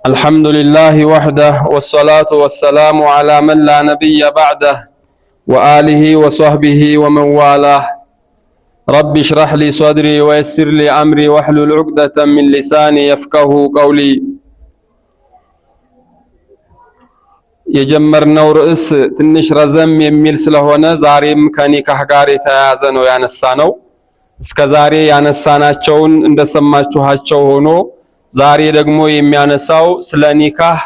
الحمد لله وحده والصلاة والسلام على من لا نبي بعده وآله وصحبه ومن والاه رب اشرح لي صدري ويسر لي أمري واحلل عقدة من لساني يفقه قولي የጀመርነው ርዕስ ትንሽ ረዘም የሚል ስለሆነ ዛሬም ከኒካህ ጋር የተያያዘ ነው ያነሳነው። እስከዛሬ ያነሳናቸውን እንደሰማችኋቸው ሆኖ ዛሬ ደግሞ የሚያነሳው ስለ ኒካህ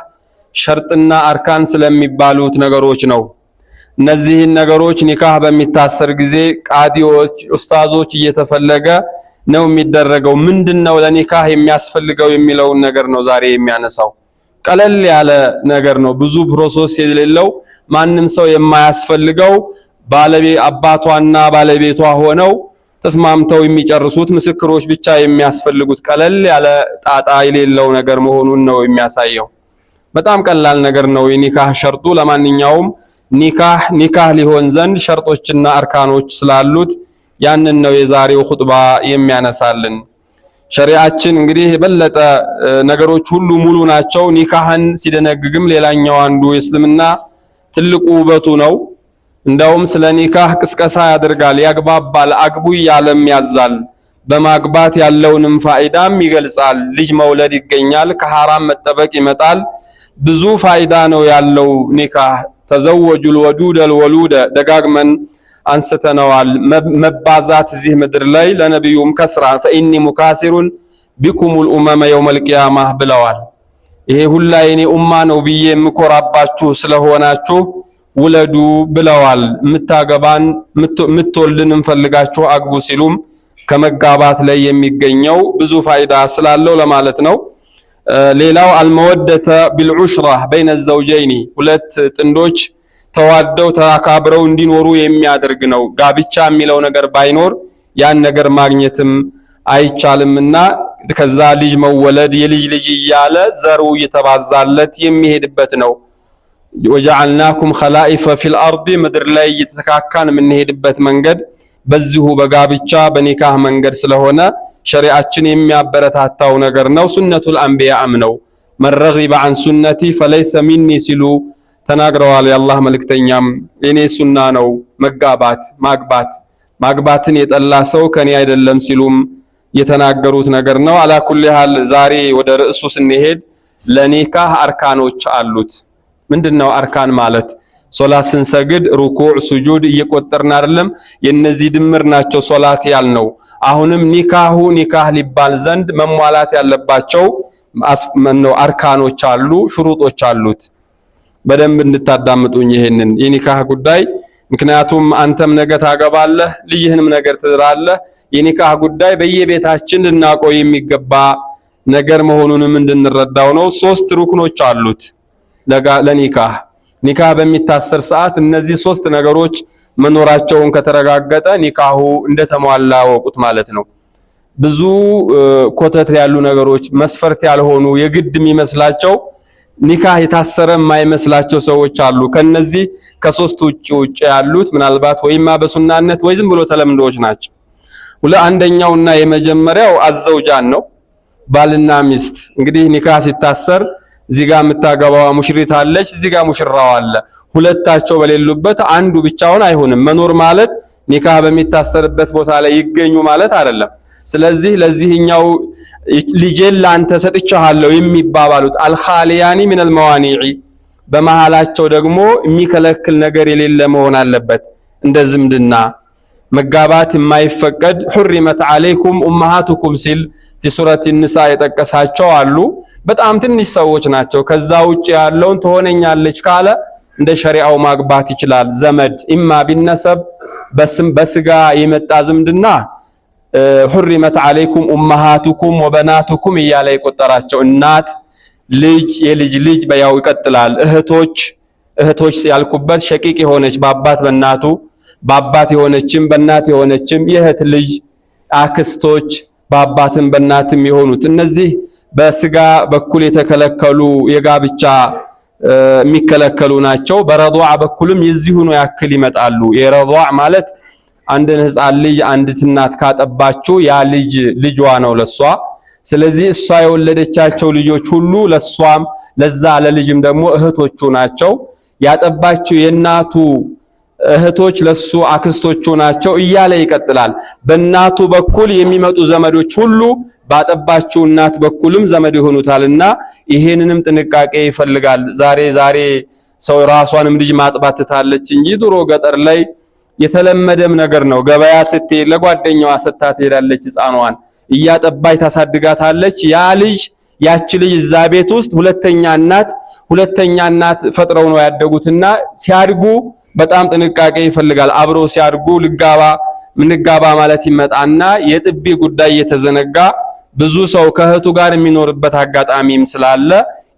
ሸርጥና አርካን ስለሚባሉት ነገሮች ነው። እነዚህን ነገሮች ኒካህ በሚታሰር ጊዜ ቃዲዎች፣ ኡስታዞች እየተፈለገ ነው የሚደረገው። ምንድነው ለኒካህ የሚያስፈልገው የሚለውን ነገር ነው ዛሬ የሚያነሳው። ቀለል ያለ ነገር ነው፣ ብዙ ፕሮሰስ የሌለው ማንም ሰው የማያስፈልገው አባቷና ባለቤቷ ሆነው ተስማምተው የሚጨርሱት ምስክሮች ብቻ የሚያስፈልጉት ቀለል ያለ ጣጣ የሌለው ነገር መሆኑን ነው የሚያሳየው። በጣም ቀላል ነገር ነው የኒካህ ሸርጡ። ለማንኛውም ኒካህ ሊሆን ዘንድ ሸርጦችና አርካኖች ስላሉት ያንን ነው የዛሬው ኹጥባ የሚያነሳልን። ሸሪዓችን እንግዲህ የበለጠ ነገሮች ሁሉ ሙሉ ናቸው። ኒካህን ሲደነግግም ሌላኛው አንዱ የእስልምና ትልቁ ውበቱ ነው። እንደውም ስለ ኒካህ ቅስቀሳ ያደርጋል፣ ያግባባል፣ አግቡ እያለም ያዛል። በማግባት ያለውንም ፋይዳም ይገልጻል። ልጅ መውለድ ይገኛል፣ ከሐራም መጠበቅ ይመጣል። ብዙ ፋይዳ ነው ያለው ኒካህ። ተዘወጁል ወዱደል ወሉደ ደጋግመን አንስተነዋል። መባዛት እዚህ ምድር ላይ ለነብዩም ከስራ ፈኢኒ ሙካሲሩን ቢኩሙል ኡመመ የውመል ቂያማ ብለዋል። ይሄ ሁላ የኔ ኡማ ነው ብዬ የምኮራባችሁ ስለሆናችሁ ውለዱ ብለዋል። ምታገባን ምትወልድን እንፈልጋችሁ አግቡ ሲሉም ከመጋባት ላይ የሚገኘው ብዙ ፋይዳ ስላለው ለማለት ነው። ሌላው አልመወደተ ቢልዑሽራ በይነ ዘውጀይኒ ሁለት ጥንዶች ተዋደው ተካብረው እንዲኖሩ የሚያደርግ ነው። ጋብቻ የሚለው ነገር ባይኖር ያን ነገር ማግኘትም አይቻልምና ከዛ ልጅ መወለድ የልጅ ልጅ እያለ ዘሩ እየተባዛለት የሚሄድበት ነው። ወጀዐልናኩም ኸላኢፈ ፊል አርዲ ምድር ላይ እየተተካካን የምንሄድበት መንገድ በዚሁ በጋብቻ በኒካህ መንገድ ስለሆነ ሸሪዓችን የሚያበረታታው ነገር ነው። ሱነቱል አንቢያም ነው። መን ረጊበ ዐን ሱነቲ ፈለይሰ ሚኒ ሲሉ ተናግረዋል የአላህ መልእክተኛም። የኔ ሱና ነው ማግባትን የጠላ ሰው ከኔ አይደለም ሲሉም የተናገሩት ነገር ነው። አላኩል ሐል ዛሬ ወደ ርዕሱ ስንሄድ ለኒካህ አርካኖች አሉት። ምንድነው አርካን ማለት? ሶላት ስንሰግድ ሩኩዕ፣ ሱጁድ እየቆጠርን አይደለም? የነዚህ ድምር ናቸው ሶላት ያልነው። አሁንም ኒካህ ሊባል ዘንድ መሟላት ያለባቸው አርካኖች አሉ፣ ሽሩጦች አሉት። በደንብ እንድታዳምጡኝ ይሄንን የኒካህ ጉዳይ። ምክንያቱም አንተም ነገ ታገባለህ፣ ልጅህንም ነገር ትዝራለህ። የኒካህ ጉዳይ በየቤታችን ልናቆይ የሚገባ ነገር መሆኑንም እንድንረዳው ነው። 3 ሩክኖች አሉት ኒካህ በሚታሰር ሰዓት እነዚህ 3 ነገሮች መኖራቸውን ከተረጋገጠ ኒካሁ እንደተሟላ ወቁት ማለት ነው። ብዙ ኮተት ያሉ ነገሮች መስፈርት ያልሆኑ የግድ የሚመስላቸው ኒካህ የታሰረ የማይመስላቸው ሰዎች አሉ። ከነዚህ ከ3 ውጭ ያሉት ምናልባት ወይማ በሱናነት ወይ ዝም ብሎ ተለምዶች ናቸው። አንደኛውና የመጀመሪያው አዘውጃን ነው፣ ባልና ሚስት። እንግዲህ ኒካህ ሲታሰር እዚህ ጋር የምታገባዋ ሙሽሪት አለች፣ እዚህ ጋር ሙሽራው አለ። ሁለታቸው በሌሉበት አንዱ ብቻውን አይሆንም። መኖር ማለት ኒካህ በሚታሰርበት ቦታ ላይ ይገኙ ማለት አይደለም። ስለዚህ ለዚህኛው ልጄን ላንተ ሰጥቻለሁ የሚባባሉት አልኻሊያኒ ሚነል መዋኒዒ በመሃላቸው ደግሞ የሚከለክል ነገር የሌለ መሆን አለበት። እንደ ዝምድና መጋባት የማይፈቀድ ሁሪመት አለይኩም ኡማሃቱኩም ሲል ሱረት ኒሳ የጠቀሳቸው አሉ። በጣም ትንሽ ሰዎች ናቸው። ከዛ ውጭ ያለውን ትሆነኛለች ካለ እንደ ሸሪዓው ማግባት ይችላል። ዘመድ ኢማ ቢነሰብ በስጋ የመጣ ዝምድና ሁሪመት አለይኩም ኡማሃቱኩም ወበናቱኩም እያለ የቆጠራቸው እናት፣ ልጅ፣ የልጅ ልጅ በያው ይቀጥላል። እህቶች ያልኩበት ሸቂቅ የሆነች በአባት በእናቱ በአባት የሆነችም በእናት የሆነችም የእህት ልጅ፣ አክስቶች በአባትም በእናትም የሆኑት እነዚህ በስጋ በኩል የተከለከሉ የጋብቻ የሚከለከሉ ናቸው። በረዷዕ በኩልም የዚሁ ነው ያክል ይመጣሉ። የረዷዕ ማለት አንድን ህፃን ልጅ አንዲት እናት ካጠባችው ያ ልጅ ልጇ ነው ለሷ። ስለዚህ እሷ የወለደቻቸው ልጆች ሁሉ ለሷም ለዛ ለልጅም ደግሞ እህቶቹ ናቸው። ያጠባችው የእናቱ እህቶች ለሱ አክስቶቹ ናቸው እያለ ይቀጥላል። በእናቱ በኩል የሚመጡ ዘመዶች ሁሉ ባጠባችው እናት በኩልም ዘመድ ይሆኑታልና ይሄንንም ጥንቃቄ ይፈልጋል። ዛሬ ሰው ራሷንም ልጅ ማጥባት ትታለች እንጂ ድሮ ገጠር ላይ የተለመደም ነገር ነው። ገበያ ስትሄድ ለጓደኛዋ ሰጥታ ትሄዳለች። ሕፃኗን እያጠባች ታሳድጋታለች። ያቺ ልጅ እዛ ቤት ውስጥ ሁለተኛ እናት ፈጥረው ነው ያደጉትና ሲያድጉ በጣም ጥንቃቄ ይፈልጋል። አብረው ሲያድጉ ምንጋባ ማለት ይመጣና የጥቢ ጉዳይ የተዘነጋ ብዙ ሰው ከእህቱ ጋር የሚኖርበት አጋጣሚም ስላለ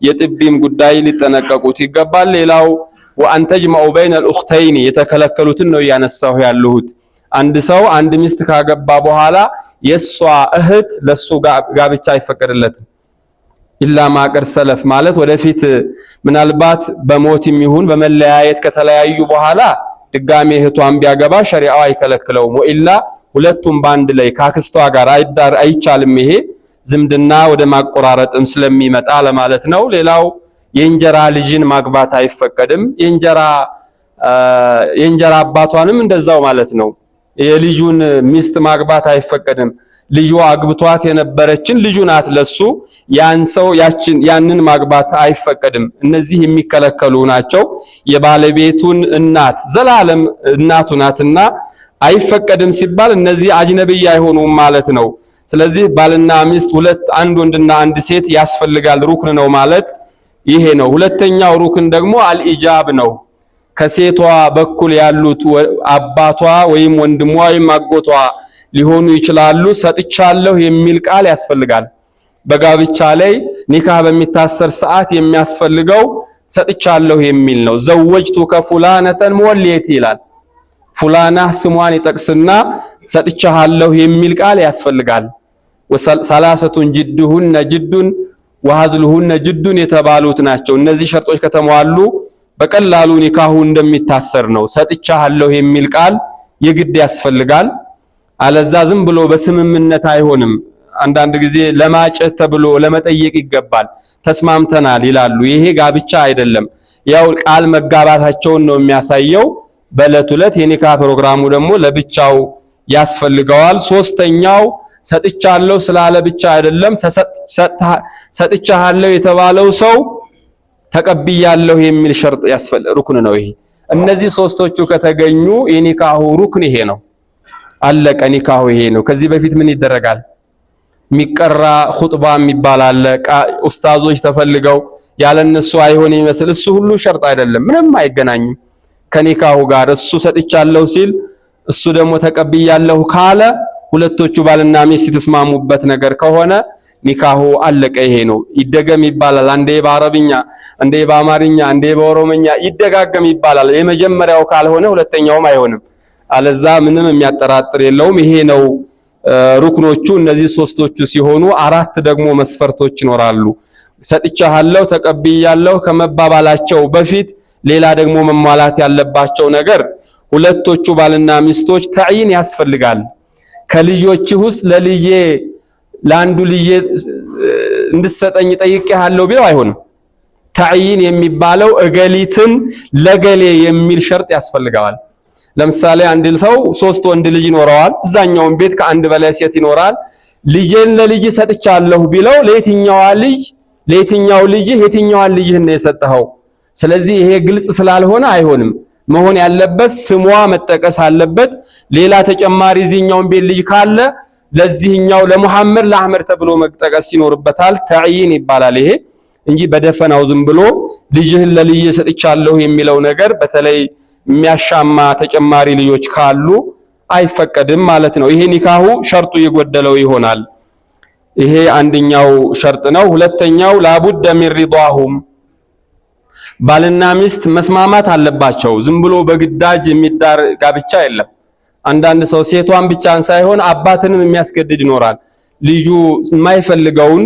የጥቢም ጉዳይ ሊጠነቀቁት ይገባል። ሌላው ወአንተጅመዑ በይነል ኡኽተይኒ የተከለከሉትን ነው ያነሳው ያለሁት። አንድ ሰው አንድ ሚስት ካገባ በኋላ የሷ እህት ለሱ ጋብቻ አይፈቀድለትም። ኢላ ማቀር ሰለፍ ማለት ወደፊት ምናልባት በሞትም ይሁን በመለያየት ከተለያዩ በኋላ ድጋሜ እህቷን ቢያገባ ሸሪዓው አይከለክለውም። ወኢላ ሁለቱም ባንድ ላይ ካክስቷ ጋር አይቻልም። ይሄ ዝምድና ወደ ማቆራረጥም ስለሚመጣ ለማለት ነው። ሌላው የእንጀራ ልጅን ማግባት አይፈቀድም። የእንጀራ አባቷንም እንደዛው ማለት ነው። የልጁን ሚስት ማግባት አይፈቀድም። ልጇ አግብቷት የነበረችን ልጁ ናት ለሱ ያንን ማግባት አይፈቀድም። እነዚህ የሚከለከሉ ናቸው። የባለቤቱን እናት ዘላለም እናቱ ናትና አይፈቀድም ሲባል እነዚህ አጅነብይ አይሆኑም ማለት ነው። ስለዚህ ባልና ሚስት አንድ ወንድና አንድ ሴት ያስፈልጋል። ሩክን ነው ማለት ይሄ ነው። ሁለተኛው ሩክን ደግሞ አልኢጃብ ነው። ከሴቷ በኩል ያሉት አባቷ ወይም ወንድሟ ወይም አጎቷ ሊሆኑ ይችላሉ። ሰጥቻለሁ የሚል ቃል ያስፈልጋል። በጋብቻ ላይ ኒካህ በሚታሰር ሰዓት የሚያስፈልገው ሰጥቻለሁ የሚል ነው። ዘወጅቱከ ፉላነተን ወልየት ይላል። ፉላና ስሟን ይጠቅስና ሰጥቻለሁ የሚል ቃል ያስፈልጋል። ወሰላሰቱን ጅድሁነ ጅዱን ወሐዝሉሁነ ጅዱን የተባሉት ናቸው። እነዚህ ሸርጦች ከተሟሉ በቀላሉ ኒካሁ እንደሚታሰር ነው። ሰጥቻለሁ የሚል ቃል የግድ ያስፈልጋል። አለዛ ዝም ብሎ በስምምነት አይሆንም። አንዳንድ ጊዜ ለማጨት ተብሎ ለመጠየቅ ይገባል። ተስማምተናል ይላሉ። ይሄ ጋብቻ አይደለም። ያው ቃል መጋባታቸውን ነው የሚያሳየው። በዕለት ዕለት የኒካህ ፕሮግራሙ ደግሞ ለብቻው ያስፈልገዋል። ሶስተኛው ሰጥቻለሁ ስላለ ብቻ አይደለም። ሰጥቻለሁ የተባለው ሰው ተቀብያለሁ የሚል ሸርጥ ሩክን ነው ይሄ። እነዚህ ሶስቶቹ ከተገኙ የኒካሁ ሩክን ይሄ ነው። አለቀ። ኒካሁ ይሄ ነው። ከዚህ በፊት ምን ይደረጋል? ሚቀራ ኹጥባ የሚባል አለ። ኡስታዞች ተፈልገው ያለነሱ አይሆን ይመስል እሱ ሁሉ ሸርጥ አይደለም። ምንም አይገናኝም ከኒካሁ ጋር። እሱ ሰጥቻለሁ ሲል እሱ ደግሞ ተቀብያለሁ ካለ ሁለቶቹ ባልና ሚስት የተስማሙበት ነገር ከሆነ ኒካሁ አለቀ። ይሄ ነው። ይደገም ይባላል። አንዴ በአረብኛ፣ አንዴ በአማርኛ፣ አንዴ በኦሮሞኛ ይደጋገም ይባላል። የመጀመሪያው ካልሆነ ሁለተኛውም አይሆንም። አለዛ ምንም የሚያጠራጥር የለውም። ይሄ ነው ሩክኖቹ። እነዚህ ሶስቶቹ ሲሆኑ አራት ደግሞ መስፈርቶች ይኖራሉ። ሰጥቻለሁ ተቀብያለሁ ከመባባላቸው በፊት ሌላ ደግሞ መሟላት ያለባቸው ነገር ሁለቶቹ ባልና ሚስቶች ተዕይን ያስፈልጋል። ከልጆች ውስጥ ለአንዱ ልጄ እንድሰጠኝ ጠይቄሃለሁ ቢለው አይሆንም። ተዕይን የሚባለው እገሊትን ለገሌ የሚል ሸርጥ ያስፈልገዋል። ለምሳሌ አንድ ሰው 3 ወንድ ልጅ ይኖረዋል። እዛኛውን ቤት ከአንድ በላይ ሴት ይኖራል። ልጄን ለልጅ ሰጥቻለሁ ቢለው ለየትኛው ልጅህ የትኛዋን ልጅህን ነው የሰጠኸው? ስለዚህ ይሄ ግልጽ ስላልሆነ አይሆንም። መሆን ያለበት ስሟ መጠቀስ አለበት። ሌላ ተጨማሪ እዚህኛውን ቤት ልጅ ካለ ለዚህኛው ለሙሐመድ ለአህመድ ተብሎ መጠቀስ ይኖርበታል። ተዕይን ይባላል ይሄ እንጂ በደፈናው ዝም ብሎ ልጅህን ለልጅ ሰጥቻለሁ የሚለው ነገር በተለይ የሚያሻማ ተጨማሪ ልጆች ካሉ አይፈቀድም ማለት ነው። ይሄ ኒካሁ ሸርጡ የጎደለው ይሆናል። ይሄ አንደኛው ሸርጥ ነው። ሁለተኛው ላቡደ ሚን ሪዳሁም ባልና ሚስት መስማማት አለባቸው። ዝም ብሎ በግዳጅ የሚዳር ጋብቻ የለም። አንዳንድ ሰው ሴቷን ብቻን ሳይሆን አባትንም የሚያስገድድ ይኖራል። ልጁ የማይፈልገውን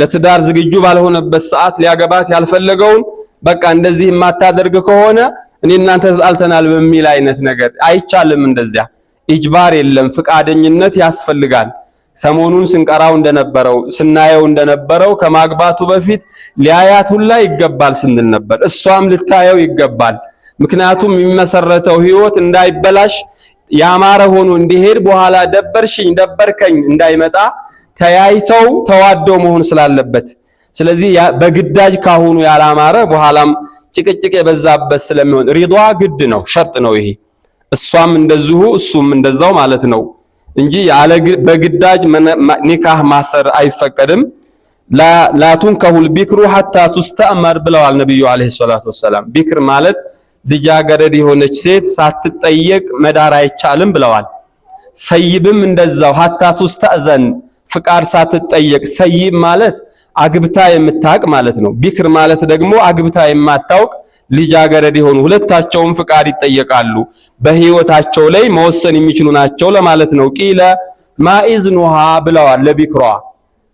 ለትዳር ዝግጁ ባልሆነበት ሰዓት ሊያገባት ያልፈለገውን በቃ እንደዚህ የማታደርግ ከሆነ እኔ እናንተ ተጣልተናል በሚል አይነት ነገር አይቻልም። እንደዚያ ኢጅባር የለም፣ ፍቃደኝነት ያስፈልጋል። ሰሞኑን ስንቀራው እንደነበረው ስናየው እንደነበረው ከማግባቱ በፊት ሊያያት ሁላ ይገባል ስንል ነበር። እሷም ልታየው ይገባል። ምክንያቱም የሚመሰረተው ህይወት እንዳይበላሽ ያማረ ሆኖ እንዲሄድ በኋላ ደበርሽኝ ደበርከኝ እንዳይመጣ ተያይተው ተዋደው መሆን ስላለበት፣ ስለዚህ በግዳጅ ካሁኑ ያላማረ በኋላም ጭቅጭቅ የበዛበት ስለሚሆን ሪዷ ግድ ነው፣ ሸርጥ ነው ይሄ። እሷም እንደዚሁ እሱም እንደዛው ማለት ነው እንጂ በግዳጅ ኒካህ ማሰር አይፈቀድም። ላቱን ከሁል ቢክሩ ሐታ ተስተእመር ብለዋል ነብዩ አለይሂ ሰላቱ ወሰለም። ቢክር ማለት ልጃገረድ የሆነች ሴት ሳትጠየቅ መዳር አይቻልም ብለዋል። ሰይብም እንደዛው ሐታ ተስተእዘን ፍቃድ ሳትጠየቅ። ሰይብ ማለት አግብታ የምታውቅ ማለት ነው። ቢክር ማለት ደግሞ አግብታ የማታውቅ ልጃገረድ የሆኑ ሁለታቸውም ፍቃድ ይጠየቃሉ። በህይወታቸው ላይ መወሰን የሚችሉ ናቸው ለማለት ነው። ቂለ ማኢዝኑሃ ብለዋል ለቢክሯ።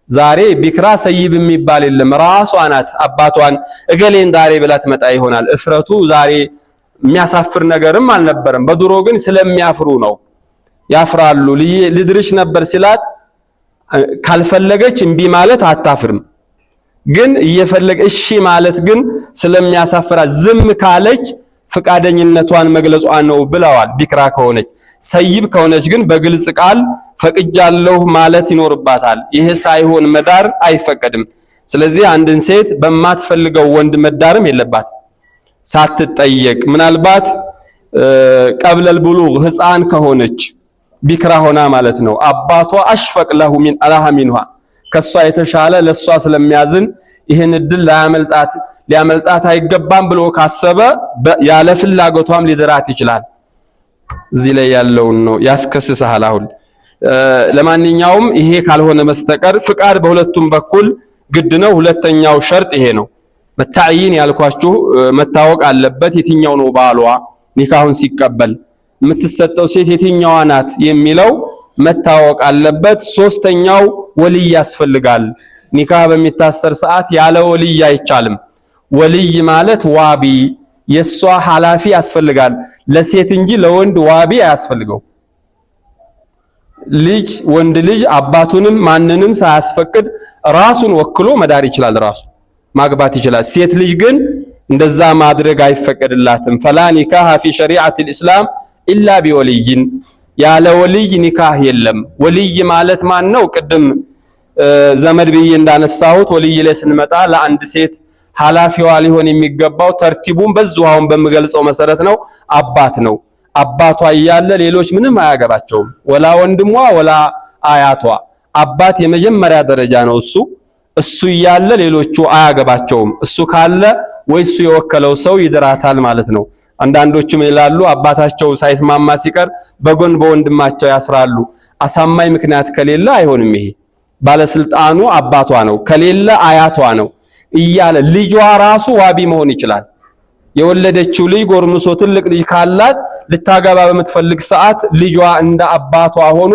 ዛሬ ቢክራ ሰይብ የሚባል የለም። ራሷ ናት አባቷን እገሌን ዛሬ ብላ ትመጣ ይሆናል። እፍረቱ ዛሬ የሚያሳፍር ነገርም አልነበረም። በድሮ ግን ስለሚያፍሩ ነው። ያፍራሉ። ልድርሽ ነበር ሲላት ካልፈለገች እምቢ ማለት አታፍርም። ግን እየፈለገ እሺ ማለት ግን ስለሚያሳፍራት ዝም ካለች ፍቃደኝነቷን መግለጿ ነው ብለዋል። ቢክራ ከሆነች። ሰይብ ከሆነች ግን በግልጽ ቃል ፈቅጃለሁ ማለት ይኖርባታል። ይሄ ሳይሆን መዳር አይፈቀድም። ስለዚህ አንድን ሴት በማትፈልገው ወንድ መዳርም የለባት ሳትጠየቅ። ምናልባት ቀብለል ብሉግ ህፃን ከሆነች ቢክራ ሆና ማለት ነው። አባቷ አሽፈቅ ለሁ ሚን አላሃ ሚንሃ ከሷ የተሻለ ለሷ ስለሚያዝን ይሄን እድል ሊያመልጣት አይገባም ብሎ ካሰበ ያለ ፍላጎቷም ሊደራት ይችላል። እዚህ ላይ ያለውን ነው ያስከስሳል። አሁን ለማንኛውም ይሄ ካልሆነ መስተቀር ፍቃድ በሁለቱም በኩል ግድ ነው። ሁለተኛው ሸርጥ ይሄ ነው። መታዕይን ያልኳችሁ መታወቅ አለበት። የትኛው ነው ባሏ ኒካሁን ሲቀበል የምትሰጠው ሴት የትኛዋ ናት የሚለው መታወቅ አለበት። ሶስተኛው ወልይ ያስፈልጋል። ኒካህ በሚታሰር ሰዓት ያለ ወልይ አይቻልም። ወልይ ማለት ዋቢ የሷ ሐላፊ ያስፈልጋል። ለሴት እንጂ ለወንድ ዋቢ አያስፈልገው። ወንድ ልጅ አባቱንም ማንንም ሳያስፈቅድ ራሱን ወክሎ መዳር ይችላል፣ ራሱ ማግባት ይችላል። ሴት ልጅ ግን እንደዛ ማድረግ አይፈቀድላትም። ፈላ ኒካህ ፊ ሸሪዓቲል ኢስላም ኢላ ቢወልይን ያለ ወልይ ኒካህ የለም። ወልይ ማለት ማን ነው? ቅድም ዘመድ ብዬ እንዳነሳሁት ወልይ ላይ ስንመጣ ለአንድ ሴት ሐላፊዋ ሊሆን የሚገባው ተርቲቡን በዙሃውን በሚገልጸው መሰረት ነው። አባት ነው። አባቷ እያለ ሌሎች ምንም አያገባቸውም። ወላ ወንድሟ ወላ አያቷ። አባት የመጀመሪያ ደረጃ ነው። እሱ እያለ ሌሎቹ አያገባቸውም። እሱ ካለ ወይ እሱ የወከለው ሰው ይድራታል ማለት ነው። አንዳንዶችም ይላሉ አባታቸው ሳይስማማ ሲቀር በጎን በወንድማቸው ያስራሉ። አሳማኝ ምክንያት ከሌለ አይሆንም። ይሄ ባለስልጣኑ አባቷ ነው፣ ከሌለ አያቷ ነው እያለ ልጇ ራሱ ዋቢ መሆን ይችላል። የወለደችው ልጅ ጎርምሶ ትልቅ ልጅ ካላት ልታገባ በምትፈልግ ሰዓት ልጇ እንደ አባቷ ሆኖ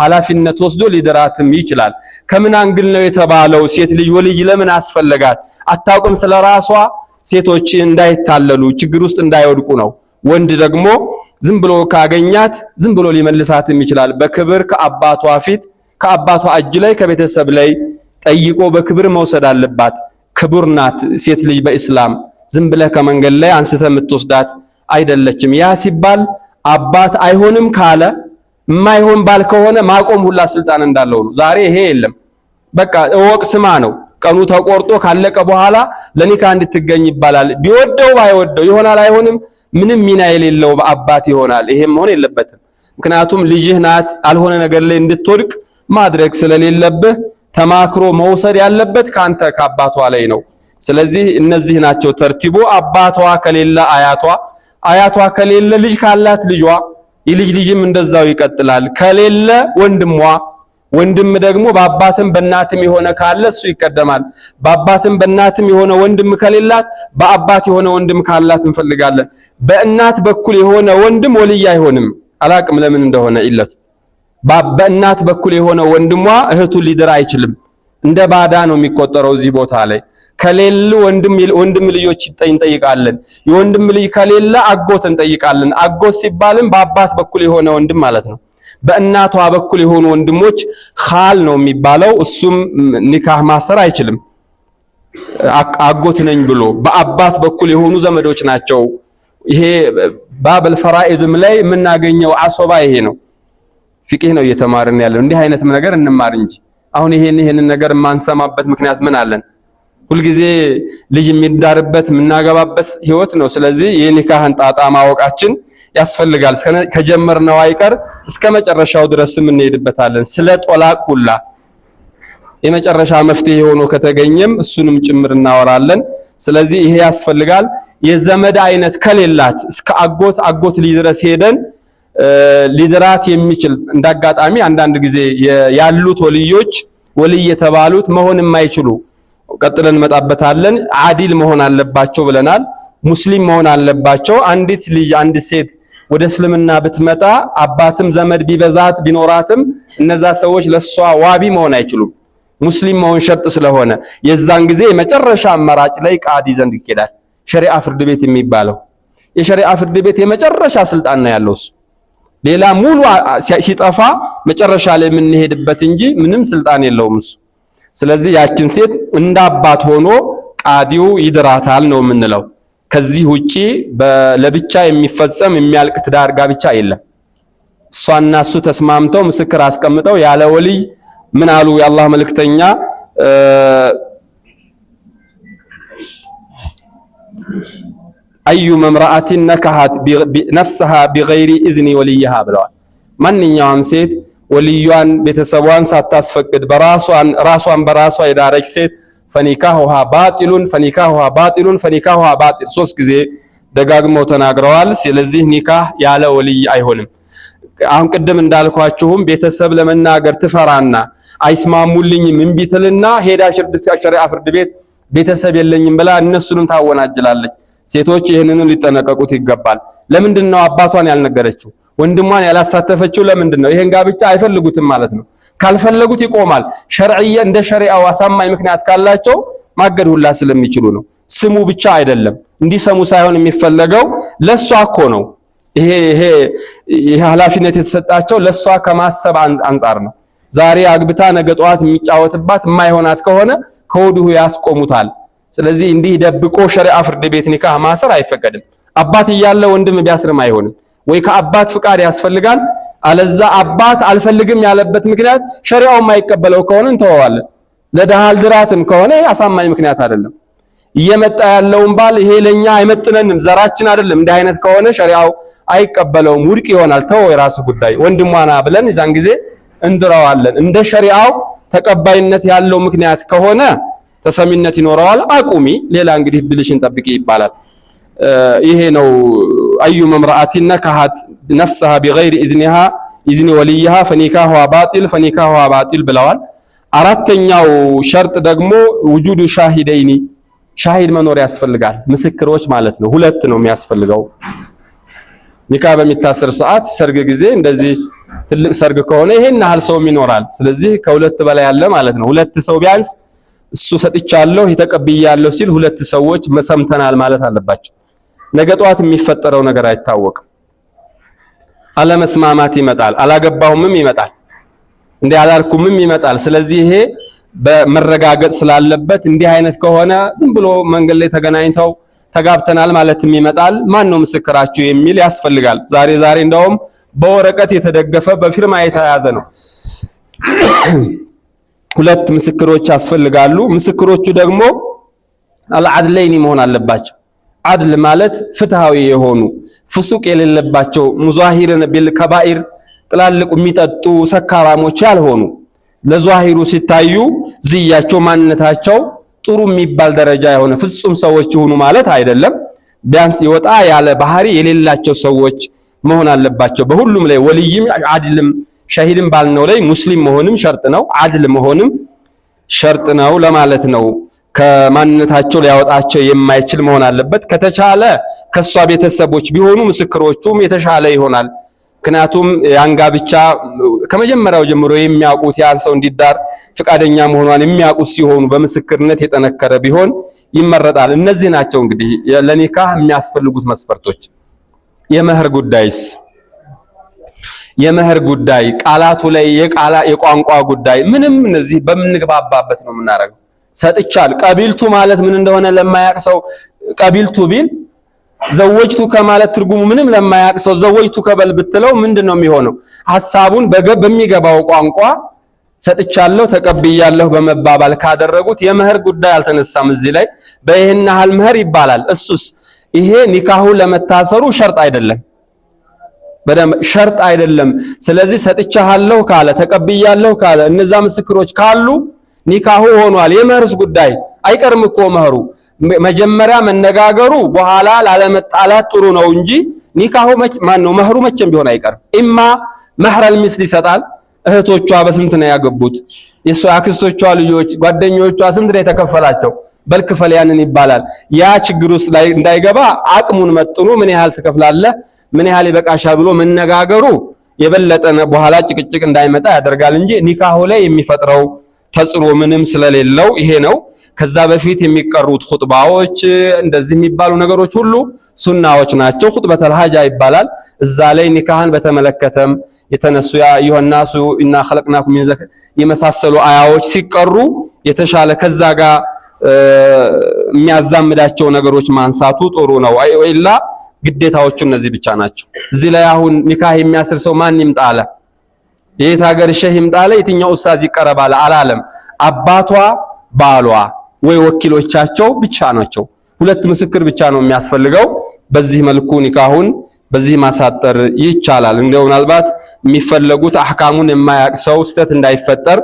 ኃላፊነት ወስዶ ሊደራትም ይችላል። ከምን አንግል ነው የተባለው? ሴት ልጅ ወልይ ለምን አስፈለጋት? አታውቅም ስለራሷ። ሴቶች እንዳይታለሉ ችግር ውስጥ እንዳይወድቁ ነው። ወንድ ደግሞ ዝም ብሎ ካገኛት ዝም ብሎ ሊመልሳትም ይችላል። በክብር ከአባቷ ፊት ከአባቷ እጅ ላይ ከቤተሰብ ላይ ጠይቆ በክብር መውሰድ አለባት። ክቡር ናት ሴት ልጅ በእስላም። ዝም ብለህ ከመንገድ ላይ አንስተ የምትወስዳት አይደለችም። ያ ሲባል አባት አይሆንም ካለ የማይሆን ባል ከሆነ ማቆም ሁላ ስልጣን እንዳለው ነው። ዛሬ ይሄ የለም። በቃ እወቅ ስማ ነው። ቀኑ ተቆርጦ ካለቀ በኋላ ለኒካ እንድትገኝ ይባላል። ቢወደው ባይወደው ይሆናል አይሆንም ምንም ሚና የሌለው አባት ይሆናል። ይሄም መሆን የለበትም። ምክንያቱም ልጅህ ናት። አልሆነ ነገር ላይ እንድትወድቅ ማድረግ ስለሌለብህ ተማክሮ መውሰድ ያለበት ካንተ ከአባቷ ላይ ነው። ስለዚህ እነዚህ ናቸው ተርቲቡ። አባቷ ከሌለ አያቷ ከሌለ ልጅ ካላት ልጇ፣ የልጅ ልጅም እንደዛው ይቀጥላል። ከሌለ ወንድም ደግሞ በአባትም በእናትም የሆነ ካለ እሱ ይቀደማል። በአባትም በእናትም የሆነ ወንድም ከሌላት በአባት የሆነ ወንድም ካላት እንፈልጋለን። በእናት በኩል የሆነ ወንድም ወልይ አይሆንም። አላቅም ለምን እንደሆነ ኢለቱ። በእናት በኩል የሆነ ወንድሟ እህቱን ሊድር አይችልም። እንደ ባዳ ነው የሚቆጠረው እዚህ ቦታ ላይ። ከሌለ ወንድም ልጆች እንጠይቃለን። የወንድም ልጅ ከሌለ አጎት እንጠይቃለን። አጎት ሲባልም በአባት በኩል የሆነ ወንድም ማለት ነው። በእናቷ በኩል የሆኑ ወንድሞች ኻል ነው የሚባለው። እሱም ኒካህ ማሰር አይችልም አጎት ነኝ ብሎ። በአባት በኩል የሆኑ ዘመዶች ናቸው። ይሄ ባበል ፈራኢድም ላይ የምናገኘው አሶባ ይሄ ነው። ፊቅህ ነው እየተማርን ያለው። እንዲህ አይነትም ነገር እንማር እንጂ አሁን ይሄንን ነገር ማንሰማበት ምክንያት ምን አለን? ሁልጊዜ ልጅ የሚዳርበት የምናገባበት ህይወት ነው። ስለዚህ የኒካህን ጣጣ ማወቃችን ያስፈልጋል። ከጀመርነው አይቀር እስከ መጨረሻው ድረስም እንሄድበታለን። ስለ ጦላቅ ሁላ የመጨረሻ መፍትሄ ሆኖ ከተገኘም እሱንም ጭምር እናወራለን። ስለዚህ ይሄ ያስፈልጋል። የዘመድ አይነት ከሌላት እስከ አጎት ሊድረስ ሄደን ሊድራት የሚችል እንዳጋጣሚ አንዳንድ ጊዜ ያሉት ወልዮች ወልይ የተባሉት መሆን የማይችሉ ቀጥለን መጣበታለን። አዲል መሆን አለባቸው ብለናል። ሙስሊም መሆን አለባቸው። አንዲት ልጅ አንድ ሴት ወደ እስልምና ብትመጣ አባትም ዘመድ ቢበዛት ቢኖራትም እነዛ ሰዎች ለሷ ዋቢ መሆን አይችሉም። ሙስሊም መሆን ሸርጥ ስለሆነ የዛን ጊዜ የመጨረሻ አማራጭ ላይ ቃዲ ዘንድ ይኬዳል። ሸሪዓ ፍርድ ቤት የሚባለው የሸሪዓ ፍርድ ቤት የመጨረሻ ስልጣን ነው ያለው እሱ። ሌላ ሙሉ ሲጠፋ መጨረሻ ላይ የምንሄድበት እንጂ ምንም ስልጣን የለውም እሱ። ስለዚህ ያችን ሴት እንደ አባት ሆኖ ቃዲው ይድራታል ነው የምንለው። ከዚህ ውጪ ለብቻ የሚፈጸም የሚያልቅ ትዳር ጋብቻ የለም። እሷና እሱ ተስማምተው ምስክር አስቀምጠው ያለ ወልይ ምን አሉ የአላህ መልእክተኛ? አዩ መምራአቲን ነካሃት ነፍሰሃ ቢገይሪ ኢዝኒ ወልይሃ ብለዋል። ማንኛውም ሴት ወልዩዋን ቤተሰቧን ሳታስፈቅድ ራሷን በራሷ የዳረች ሴት ፈኒካሁሃ ባጢሉን ፈኒካሁሃ ባጢሉን ፈኒካሁሃ ባጢል 3 ጊዜ ደጋግመው ተናግረዋል። ስለዚህ ኒካህ ያለ ወልይ አይሆንም። አሁን ቅድም እንዳልኳችሁም ቤተሰብ ለመናገር ትፈራና አይስማሙልኝም እምቢ ትልና ሄዳ ሸሪዓ ፍርድ ቤት ቤተሰብ የለኝም ብላ እነሱንም ታወናጅላለች። ሴቶች ይህንን ሊጠነቀቁት ይገባል። ለምንድነው አባቷን ያልነገረችው? ወንድሟን ያላሳተፈችው ለምንድነው? ይሄን ጋብቻ አይፈልጉትም ማለት ነው። ካልፈለጉት ይቆማል። ሸርዕየ እንደ ሸሪዓው አሳማኝ ምክንያት ካላቸው ማገድ ሁላ ስለሚችሉ ነው። ስሙ ብቻ አይደለም እንዲሰሙ ሳይሆን የሚፈለገው ለሷ እኮ ነው። ይሄ ኃላፊነት የተሰጣቸው ለሷ ከማሰብ አንፃር ነው። ዛሬ አግብታ ነገ ጧት የሚጫወትባት የማይሆናት ከሆነ ከወዲሁ ያስቆሙታል። ስለዚህ እንዲህ ደብቆ ሸሪዓ ፍርድ ቤት ኒካህ ማሰር አይፈቀድም። አባት እያለ ወንድም ቢያስርም አይሆንም። ወይ ከአባት ፍቃድ ያስፈልጋል። አለዛ አባት አልፈልግም ያለበት ምክንያት ሸሪዓው የማይቀበለው ከሆነ እንተዋዋለን። ለደሃል ድራትም ከሆነ አሳማኝ ምክንያት አይደለም። እየመጣ ያለውን ባል ይሄ ለኛ አይመጥነንም ዘራችን አይደለም እንዲህ አይነት ከሆነ ሸሪዓው አይቀበለውም፣ ውድቅ ይሆናል። ተው የራሱ ጉዳይ ወንድሟና ብለን እዛን ጊዜ እንድራዋለን። እንደ ሸሪዓው ተቀባይነት ያለው ምክንያት ከሆነ ተሰሚነት ይኖረዋል። አቁሚ፣ ሌላ እንግዲህ ድልሽን ጠብቂ ይባላል። ይሄ ነው አዩ መምራአቲን ነካሃት ነፍሰሃ ቢገይሪ ኢዝኒ ወልይሃ ፈኒካሁሃ ባጢል ብለዋል። አራተኛው ሸርጥ ደግሞ ውጁዱ ሻሂደይኒ ሻሂድ መኖር ያስፈልጋል። ምስክሮች ማለት ነው። 2 ነው የሚያስፈልገው። ኒካ በሚታሰር ሰዓት ሰርግ ጊዜ እንደዚህ ትልቅ ሰርግ ከሆነ ይሄን ያህል ሰውም ይኖራል። ስለዚህ ከ2 በላይ ያለ ማለት ነው። 2 ሰው ቢያንስ እሱ ሰጥቻለሁ የተቀብያለሁ ሲል 2 ሰዎች መሰምተናል ማለት አለባቸው። ነገ ጧት የሚፈጠረው ነገር አይታወቅም። አለመስማማት ይመጣል፣ አላገባሁምም ይመጣል፣ እንዴ አላልኩምም ይመጣል። ስለዚህ ይሄ በመረጋገጥ ስላለበት እንዲህ አይነት ከሆነ ዝም ብሎ መንገድ ላይ ተገናኝተው ተጋብተናል ማለትም ይመጣል። ማን ነው ምስክራችሁ የሚል ያስፈልጋል። ዛሬ እንደውም በወረቀት የተደገፈ በፊርማ የተያዘ ነው። 2 ምስክሮች ያስፈልጋሉ። ምስክሮቹ ደግሞ አልዓድለይኒ መሆን አለባቸው። አድል ማለት ፍትሃዊ የሆኑ ፍሱቅ የሌለባቸው ሙዛሂርን ቢልከባኢር ጥላልቁ የሚጠጡ ሰካራሞች ያልሆኑ ለዛሂሩ ሲታዩ ዝያቸው ማንነታቸው ጥሩ የሚባል ደረጃ የሆነ ፍጹም ሰዎች ይሁኑ ማለት አይደለም። ቢያንስ ይወጣ ያለ ባህሪ የሌላቸው ሰዎች መሆን አለባቸው። በሁሉም ላይ ወልይም አድልም ሸሂድም ባልነው ላይ ሙስሊም መሆንም ሸርጥ ነው፣ አድል መሆንም ሸርጥ ነው ለማለት ነው። ከማንነታቸው ሊያወጣቸው የማይችል መሆን አለበት። ከተቻለ ከሷ ቤተሰቦች ቢሆኑ ምስክሮቹም የተሻለ ይሆናል። ምክንያቱም ያንጋ ብቻ ከመጀመሪያው ጀምሮ የሚያውቁት ያን ሰው እንዲዳር ፍቃደኛ መሆኗን የሚያውቁት ሲሆኑ በምስክርነት የጠነከረ ቢሆን ይመረጣል። እነዚህ ናቸው እንግዲህ ለኒካህ የሚያስፈልጉት መስፈርቶች። የመህር ጉዳይስ የመህር ጉዳይ ቃላቱ ላይ የቋንቋ ጉዳይ ምንም እነዚህ በምንግባባበት ነው የምናደርገው። ሰጥቻል ቀቢልቱ ማለት ምን እንደሆነ ለማያቅ ሰው ቀቢልቱ ቢል ዘወጅቱ ከማለት ትርጉሙ ምንም ለማያቅ ሰው ዘወጅቱ ከበል ብትለው ምንድነው የሚሆነው? ሐሳቡን በሚገባው ቋንቋ ሰጥቻለሁ ተቀብያለሁ በመባባል ካደረጉት የመህር ጉዳይ አልተነሳም። እዚህ ላይ በይህን ያህል መህር ይባላል። እሱስ ይሄ ኒካሁ ለመታሰሩ ሸርጥ አይደለም፣ ሸርጥ አይደለም። ስለዚህ ሰጥቻለሁ ካለ ተቀብያለሁ ካለ እነዛ ምስክሮች ካሉ ኒካሁ ሆኗል። የመህርስ ጉዳይ አይቀርም እኮ መህሩ መጀመሪያ መነጋገሩ በኋላ ላለመጣላት ጥሩ ነው እንጂ ኒካሁ ማነው መህሩ መቼም ቢሆን አይቀርም። ኢማ መህረል ሚስል ይሰጣል። እህቶቿ በስንት ነው ያገቡት? የሷ አክስቶቿ ልጆች ጓደኞቿ ስንት ነው የተከፈላቸው? በልክፈል ያንን ይባላል። ያ ችግር ውስጥ ላይ እንዳይገባ አቅሙን መጥኖ ምን ያህል ትከፍላለህ፣ ምን ያህል ይበቃሻል ብሎ መነጋገሩ የበለጠ በኋላ ጭቅጭቅ እንዳይመጣ ያደርጋል እንጂ ኒካሁ ላይ የሚፈጥረው ተጽዕኖ ምንም ስለሌለው ይሄ ነው። ከዛ በፊት የሚቀሩት ኹጥባዎች እንደዚህ የሚባሉ ነገሮች ሁሉ ሱናዎች ናቸው። ኹጥበተል ሐጃ ይባላል። እዛ ላይ ኒካህን በተመለከተም የተነሱ ያ አዩሃናሱ ኢና ኸለቅናኩም ሚን ዘከር የመሳሰሉ አያዎች ሲቀሩ የተሻለ ከዛ ጋር የሚያዛምዳቸው ነገሮች ማንሳቱ ጥሩ ነው። ወይላ ግዴታዎቹ እነዚህ ብቻ ናቸው። እዚህ ላይ አሁን ኒካህ የሚያስር ሰው ማን ይምጣለ? የት ሀገር ሼህ ይምጣለ? የትኛው ኡስታዝ ይቀርባል አላለም። አባቷ ባሏ ወይ ወኪሎቻቸው ብቻ ናቸው። ሁለት ምስክር ብቻ ነው የሚያስፈልገው። በዚህ መልኩ ኒካሁን በዚህ ማሳጠር ይቻላል። እንደው ምናልባት የሚፈለጉት አህካሙን የማያቅ ሰው ስተት እንዳይፈጠር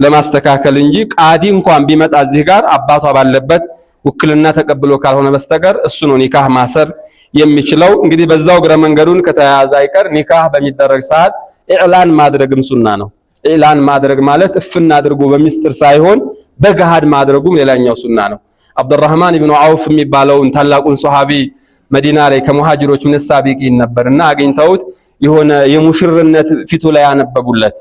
ለማስተካከል እንጂ ቃዲ እንኳን ቢመጣ እዚህ ጋር አባቷ ባለበት ውክልና ተቀብሎ ካልሆነ በስተቀር እሱ ነው ኒካህ ማሰር የሚችለው። እንግዲህ በዛው እግረ መንገዱን ከተያያዘ አይቀር ኒካህ በሚደረግ ሰዓት ኢዕላን ማድረግም ሱና ነው። ኢዕላን ማድረግ ማለት እፍና አድርጎ በሚስጥር ሳይሆን በገሃድ ማድረጉም ሌላኛው ሱና ነው። አብዱራህማን ኢብኑ አውፍ የሚባለውን ታላቁን ሱሐቢ መዲና ላይ ከሙሃጅሮች ምን ሳቢቂን ነበርና አግኝተውት የሆነ የሙሽርነት ፊቱ ላይ ያነበቡለት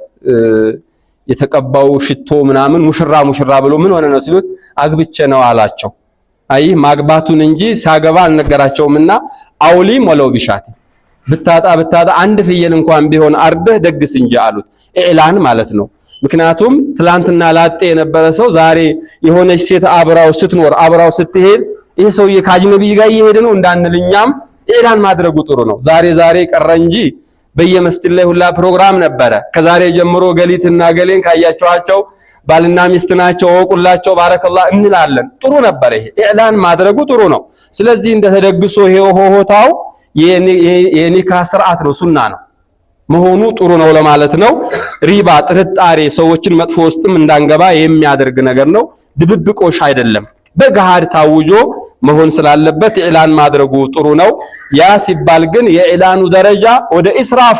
የተቀባው ሽቶ ምናምን ሙሽራ ብሎ ምን ሆነ ነው ሲሉት አግብቼ ነው አላቸው። አይ ማግባቱን እንጂ ሲያገባ አልነገራቸውምና አውሊም ወለው ቢሻቲ ብታጣ አንድ ፍየል እንኳን ቢሆን አርደህ ደግስ እንጂ አሉት። ኢዕላን ማለት ነው። ምክንያቱም ትላንትና ላጤ የነበረ ሰው ዛሬ የሆነች ሴት አብራው ስትኖር አብራው ስትሄድ ይሄ ሰውዬ ከአጅነቢ ጋር እየሄደ ነው እንዳንልኛም ኢዕላን ማድረጉ ጥሩ ነው። ዛሬ ቀረ እንጂ በየመስጂድ ላይ ሁላ ፕሮግራም ነበረ። ከዛሬ ጀምሮ ገሊትና ገሌን ካያቸዋቸው ባልና ሚስት ናቸው ወቁላቸው ባረከላህ እንላለን። ጥሩ ነበር። ይሄ ኢዕላን ማድረጉ ጥሩ ነው። ስለዚህ እንደተደግሶ ይሄ ሆሆታው የኒካህ ስርዓት ነው፣ ሱና ነው መሆኑ ጥሩ ነው ለማለት ነው። ሪባ ጥርጣሬ ሰዎችን መጥፎ ውስጥም እንዳንገባ የሚያደርግ ነገር ነው። ድብብቆሽ አይደለም። በገሃድ ታውጆ መሆን ስላለበት ኢዕላን ማድረጉ ጥሩ ነው። ያ ሲባል ግን የኢዕላኑ ደረጃ ወደ ኢስራፍ፣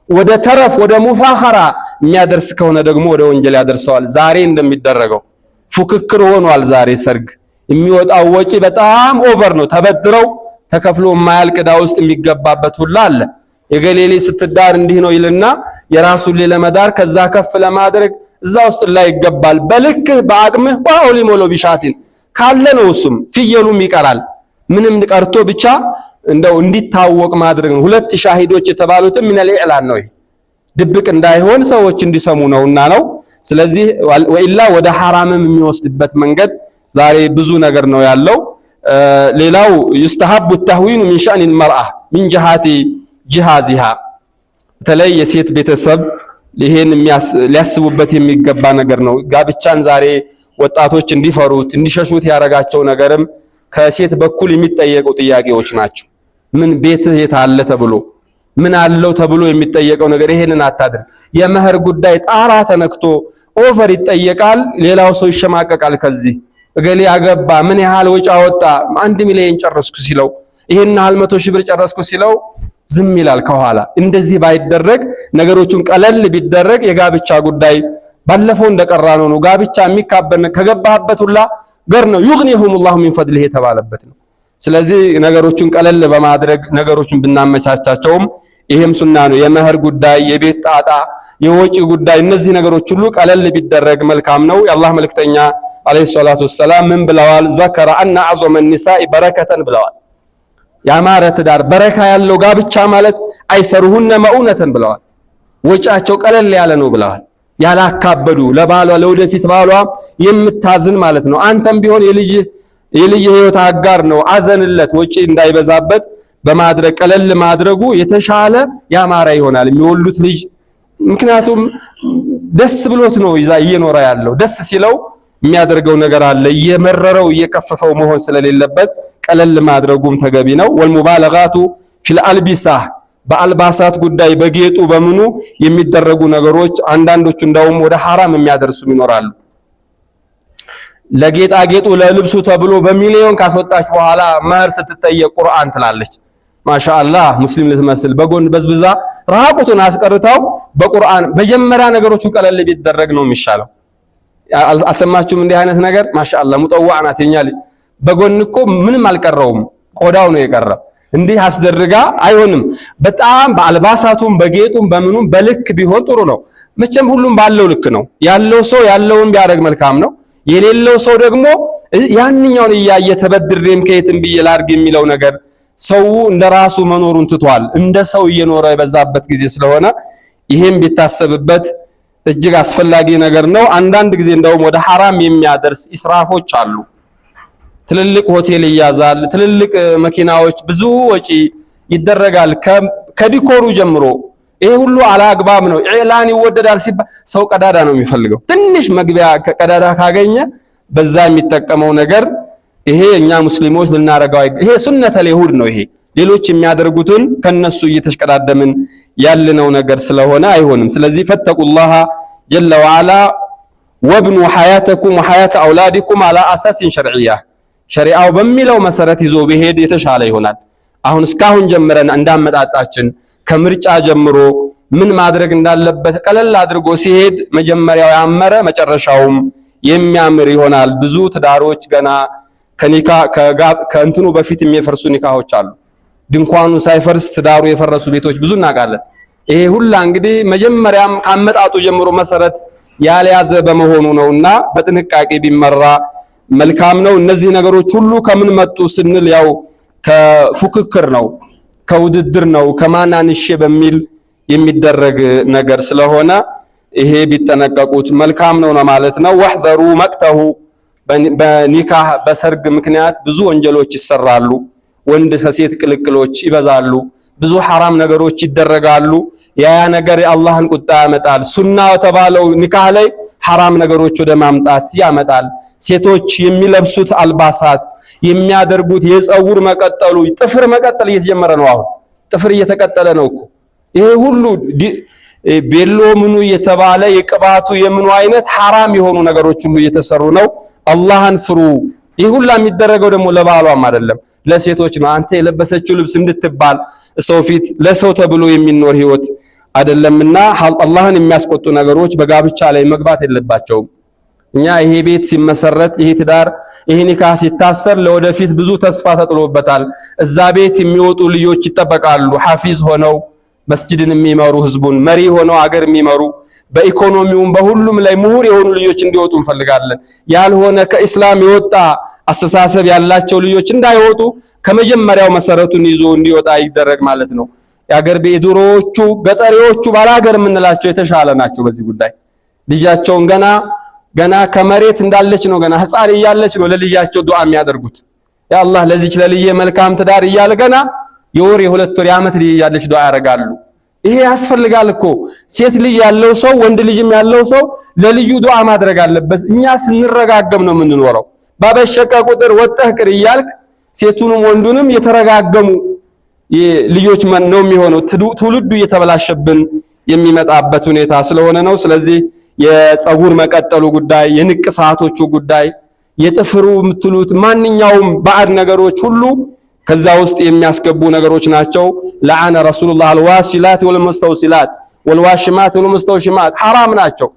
ወደ ተረፍ፣ ወደ ሙፋኸራ የሚያደርስ ከሆነ ደግሞ ወደ ወንጀል ያደርሰዋል። ዛሬ እንደሚደረገው ፉክክር ሆኗል። ዛሬ ሰርግ የሚወጣው ወጪ በጣም ኦቨር ነው። ተበድረው ተከፍሎ የማያልቅ ዕዳ ውስጥ የሚገባበት ሁላ አለ። የገሌሌ ስትዳር እንዲህ ነው ይልና የራሱን ለመዳር ከዛ ከፍ ለማድረግ እዛ ውስጥ ላይ ይገባል። በልክህ በአቅምህ ባውሊ ሞሎ ቢሻቲን ካለ ነው። እሱም ፍየሉም ይቀራል። ምንም ቀርቶ ብቻ እንደው እንዲታወቅ ማድረግ ነው። ሁለት ሻሂዶች የተባሉትም ሚነል ኢዕላን ነው። ድብቅ እንዳይሆን ሰዎች እንዲሰሙ ነውና ነው። ስለዚህ ወኢላ ወደ ሐራምም የሚወስድበት መንገድ ዛሬ ብዙ ነገር ነው ያለው። ሌላው ይስተሐቡ ተህዊኑ ሚን ሸእኒ المرأة ሚን ጀሃቲ ጂሃዚሃ በተለይ የሴት ቤተሰብ ይሄን ሊያስቡበት የሚገባ ነገር ነው። ጋብቻን ዛሬ ወጣቶች እንዲፈሩት እንዲሸሹት ያረጋቸው ነገርም ከሴት በኩል የሚጠየቁ ጥያቄዎች ናቸው። ምን ቤትህ የት አለ ተብሎ ምን አለው ተብሎ የሚጠየቀው ነገር ይሄንን አታድርግ። የመህር ጉዳይ ጣራ ተነክቶ ኦቨር ይጠየቃል። ሌላው ሰው ይሸማቀቃል። ከዚህ እገሌ ያገባ ምን ያህል ወጪ አወጣ 1 ሚሊዮን ጨረስኩ ሲለው ይሄን ያህል 100 ሺህ ብር ጨረስኩ ሲለው ዝም ይላል ከኋላ። እንደዚህ ባይደረግ ነገሮቹን ቀለል ቢደረግ የጋብቻ ጉዳይ ባለፈው እንደቀራነው ነው። ጋብቻ የሚካበን ከገባህበት ሁላ ገር ነው ይغنيهم الله من فضله የተባለበት ነው። ስለዚህ ነገሮቹን ቀለል በማድረግ ነገሮቹን ብናመቻቻቸውም ይሄም ሱና ነው። የመህር ጉዳይ፣ የቤት ጣጣ፣ የወጪ ጉዳይ እነዚህ ነገሮች ሁሉ ቀለል ቢደረግ መልካም ነው። የአላህ መልእክተኛ አለይሂ ሰላቱ ወሰላም ምን ብለዋል? ዘከረ አነ አዕዘመ النساء በረከተን ብለዋል። ያማረ ትዳር በረካ ያለው ጋብቻ ማለት አይሰሩሁነ መኡነተን ብለዋል። ወጫቸው ቀለል ያለ ነው ብለዋል። ያላካበዱ ለባሏ ለወደፊት ባሏ የምታዝን ማለት ነው። አንተም ቢሆን የልጅ ህይወት አጋር ነው አዘንለት፣ ወጪ እንዳይበዛበት በማድረግ ቀለል ማድረጉ የተሻለ ያማረ ይሆናል የሚወሉት ልጅ። ምክንያቱም ደስ ብሎት ነው እየኖረ ያለው። ደስ ሲለው የሚያደርገው ነገር አለ። እየመረረው እየከፈፈው መሆን ስለሌለበት ቀለል ማድረጉም ተገቢ ነው። ወልሙባለጋቱ ፊል አልቢሳ በአልባሳት ጉዳይ በጌጡ በምኑ የሚደረጉ ነገሮች አንዳንዶቹ እንደውም ወደ ሐራም የሚያደርሱም ይኖራሉ። ለጌጣጌጡ ለልብሱ ተብሎ በሚሊዮን ካስወጣች በኋላ መህር ስትጠየቅ ቁርአን ትላለች። ማሻአላህ ሙስሊም ልትመስል በጎን በዝብዛ ራቁቱን አስቀርታው በቁርአን መጀመሪያ ነገሮቹ ቀለል ቢደረግ ነው የሚሻለው። አልሰማችሁም እንዲህ አይነት ነገር? ማሻአላህ ሙጠዋዕ ናት የኛ ልጅ። በጎን እኮ ምንም አልቀረውም ቆዳው ነው የቀረው። እንዲህ አስደርጋ አይሆንም። በጣም በአልባሳቱም በጌጡም በምኑም በልክ ቢሆን ጥሩ ነው። መቼም ሁሉም ባለው ልክ ነው ያለው። ሰው ያለውን ቢያደርግ መልካም ነው። የሌለው ሰው ደግሞ ያንኛውን እያየ ተበድሬም ከየትም ብዬ ላድርግ የሚለው ነገር ሰው እንደራሱ መኖሩን ትቷል። እንደ ሰው እየኖረ የበዛበት ጊዜ ስለሆነ ይሄም ቢታሰብበት እጅግ አስፈላጊ ነገር ነው። አንዳንድ ጊዜ እንደውም ወደ ሐራም የሚያደርስ ኢስራፎች አሉ። ትልልቅ ሆቴል ይያዛል፣ ትልልቅ መኪናዎች፣ ብዙ ወጪ ይደረጋል ከዲኮሩ ጀምሮ። ይሄ ሁሉ አላግባብ ነው። ኢዕላን ይወደዳል ሲባል ሰው ቀዳዳ ነው የሚፈልገው። ትንሽ መግቢያ ቀዳዳ ካገኘ በዛ የሚጠቀመው ነገር ይሄ እኛ ሙስሊሞች ልናረጋው ይሄ ሱነተል ይሁድ ነው። ይሄ ሌሎች የሚያደርጉትን ከነሱ እየተሽቀዳደምን ያልነው ነገር ስለሆነ አይሆንም። ስለዚህ ፈተቁላህ ጀለ ወዐላ ወብኑ ሐያተኩም ወሐያተ አውላዲኩም አላ አሳሲን ሸርዕያ ሸሪዓው በሚለው መሰረት ይዞ ቢሄድ የተሻለ ይሆናል። አሁን እስካሁን ጀምረን እንዳመጣጣችን ከምርጫ ጀምሮ ምን ማድረግ እንዳለበት ቀለል አድርጎ ሲሄድ መጀመሪያው ያመረ መጨረሻውም የሚያምር ይሆናል። ብዙ ትዳሮች ገና ከእንትኑ በፊት የሚፈርሱ ኒካሆች አሉ። ድንኳኑ ሳይፈርስ ትዳሩ የፈረሱ ቤቶች ብዙ እናውቃለን። ይሄ ሁላ እንግዲህ መጀመሪያም ካመጣጡ ጀምሮ መሰረት ያልያዘ በመሆኑ ነውና በጥንቃቄ ቢመራ መልካም ነው። እነዚህ ነገሮች ሁሉ ከምን መጡ ስንል ያው ከፉክክር ነው፣ ከውድድር ነው፣ ከማናንሼ በሚል የሚደረግ ነገር ስለሆነ ይሄ ቢጠነቀቁት መልካም ነው ማለት ነው። ወህዘሩ መቅተሁ በኒካህ በሰርግ ምክንያት ብዙ ወንጀሎች ይሰራሉ። ወንድ ከሴት ቅልቅሎች ይበዛሉ። ብዙ ሐራም ነገሮች ይደረጋሉ። ያ ነገር የአላህን ቁጣ ያመጣል። ሱና የተባለው ኒካህ ላይ ሐራም ነገሮች ወደ ማምጣት ያመጣል። ሴቶች የሚለብሱት አልባሳት፣ የሚያደርጉት የፀጉር መቀጠሉ፣ ጥፍር መቀጠል እየተጀመረ ነው። አሁን ጥፍር እየተቀጠለ ነው እኮ። ይሄ ሁሉ ቤሎ ምኑ እየተባለ የቅባቱ የምኑ አይነት ሐራም የሆኑ ነገሮች ሁሉ እየተሰሩ ነው። አላህን ፍሩ። ይህ ሁላ የሚደረገው ደግሞ ለባሏም አይደለም ለሴቶች ነው። አንተ የለበሰችው ልብስ እንድትባል ሰው ፊት ለሰው ተብሎ የሚኖር ህይወት አይደለምና አላህን የሚያስቆጡ ነገሮች በጋብቻ ላይ መግባት የለባቸውም። እኛ ይሄ ቤት ሲመሰረት ይሄ ትዳር ይሄ ኒካህ ሲታሰር ለወደፊት ብዙ ተስፋ ተጥሎበታል። እዛ ቤት የሚወጡ ልጆች ይጠበቃሉ። ሐፊዝ ሆነው መስጂድን የሚመሩ ህዝቡን መሪ ሆነው አገር የሚመሩ በኢኮኖሚውም በሁሉም ላይ ምሁር የሆኑ ልጆች እንዲወጡ እንፈልጋለን። ያልሆነ ከኢስላም የወጣ አስተሳሰብ ያላቸው ልጆች እንዳይወጡ ከመጀመሪያው መሰረቱን ይዞ እንዲወጣ ይደረግ ማለት ነው። የአገር ቤድሮቹ ገጠሪዎቹ ባላገር የምንላቸው የተሻለ ናቸው። በዚህ ጉዳይ ልጃቸውን ገና ከመሬት እንዳለች ነው ገና ህፃን እያለች ነው ለልጃቸው ዱዓ የሚያደርጉት። ያ አላህ ለዚች ለልጄ መልካም ትዳር እያለ ገና የወር የሁለት ወር የዓመት ልጅ እያለች ዱዓ ያደርጋሉ። ይሄ ያስፈልጋል እኮ ሴት ልጅ ያለው ሰው ወንድ ልጅም ያለው ሰው ለልዩ ዱዓ ማድረግ አለበት። እኛ ስንረጋገም ነው የምንኖረው። ባበሸቀ ቁጥር ወጣህ ቅር እያልክ ሴቱንም ወንዱንም የተረጋገሙ ልጆች ነው የሚሆነው። ትውልዱ እየተበላሸብን የሚመጣበት ሁኔታ ስለሆነ ነው። ስለዚህ የፀጉር መቀጠሉ ጉዳይ፣ የንቅሳቶቹ ጉዳይ፣ የጥፍሩ የምትሉት ማንኛውም ባዕድ ነገሮች ሁሉ ከዛ ውስጥ የሚያስገቡ ነገሮች ናቸው። ለዓነ ረሱሉላህ አልዋሲላት ወልሙስተውሲላት ወልዋሽማት ወልሙስተውሽማት ሐራም ናቸው።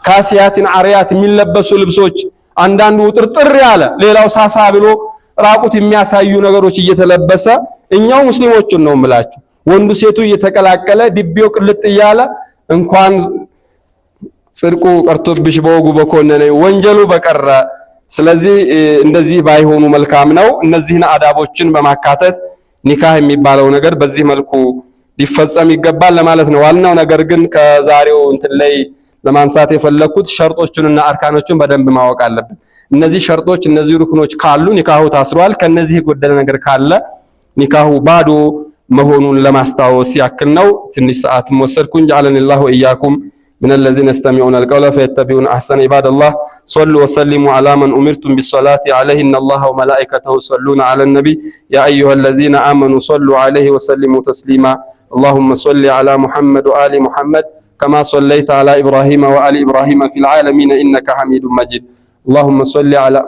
ካሲያትን አርያት የሚለበሱ ልብሶች አንዳንዱ ጥርጥር ያለ ሌላው ሳሳ ብሎ ራቁት የሚያሳዩ ነገሮች እየተለበሰ እኛው ሙስሊሞችን ነው የምላችሁ ወንዱ ሴቱ እየተቀላቀለ ድቤው ቅልጥ እያለ እንኳን ጽድቁ ቀርቶብሽ በወጉ በኮነነ ወንጀሉ በቀረ። ስለዚህ እንደዚህ ባይሆኑ መልካም ነው። እነዚህን አዳቦችን በማካተት ኒካህ የሚባለው ነገር በዚህ መልኩ ሊፈጸም ይገባል ለማለት ነው። ዋናው ነገር ግን ከዛሬው እንትን ላይ ለማንሳት የፈለኩት ሸርጦቹንና አርካኖቹን በደንብ ማወቅ አለብን። እነዚህ ሸርጦች እነዚህ ሩክኖች ካሉ ኒካሁ ታስሯል። ከነዚህ የጎደለ ነገር ካለ ኒካሁ ባዶ መሆኑን ለማስታወስ ያክል ነው። ትንሽ ሰዓት ወሰድኩኝ። ጀዐለኒላሁ ወኢያኩም من الذين يستمعون القول فيتبعون أحسن. عباد الله صلوا وسلموا على من أمرتم بالصلاة عليه إن الله وملائكته يصلون على النبي يا أيها الذين آمنوا صلوا عليه وسلموا تسليما. اللهم صل على محمد وآل محمد كما صليت على إبراهيم وآل إبراهيم في العالمين إنك حميد مجيد. اللهم صل على